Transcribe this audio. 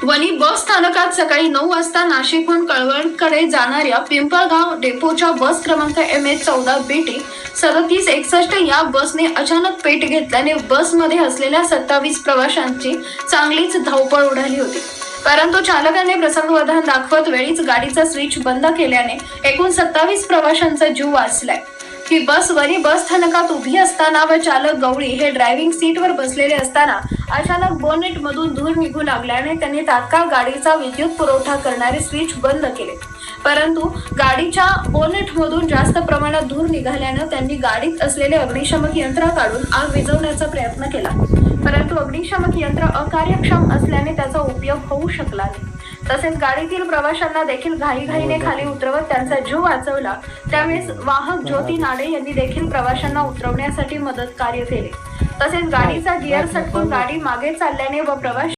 वणी बस स्थानकात सकाळी 9 वाजता नाशिकहून कळवणकडे जाणाऱ्या पिंपळगाव डेपोच्या बस क्रमांक MH14BT 3761 या बसने अचानक पेट घेतल्याने बसमध्ये असलेल्या 27 प्रवाशांची चांगलीच धावपळ उडाली होती. परंतु चालकाने प्रसंगवधान दाखवत वेळीच गाडीचा स्विच बंद केल्याने एकूण 27 प्रवाशांचा जीव वाचलाय. ही बस वणी बस स्थानकात उभी असताना व चालक गवळी हे ड्रायव्हिंग सीटवर बसलेले असताना अचानक बोनेट मधून धूर निघू लागल्याने त्यांनी तात्काळ गाडीचा विद्युत पुरवठा करणारे स्विच बंद केले. परंतु गाडीच्या बोनेट मधून जास्त प्रमाणात धूर निघाल्याने त्यांनी गाडीत असलेले अग्निशमक यंत्र काढून आग विझवण्याचा प्रयत्न केला. परंतु अग्निशमक यंत्र अकार्यक्षम असल्याने त्याचा उपयोग होऊ शकला नाही. तसेच गाडीतील प्रवाशांना देखील घाईघाईने खाली उतरवत त्यांचा जीव वाचवला. त्यावेळेस वाहक ज्योती नाडे यांनी देखील प्रवाशांना उतरवण्यासाठी मदत कार्य केले. तसेच गाडीचा गिअर सटकून गाडी मागे चालल्याने व प्रवाश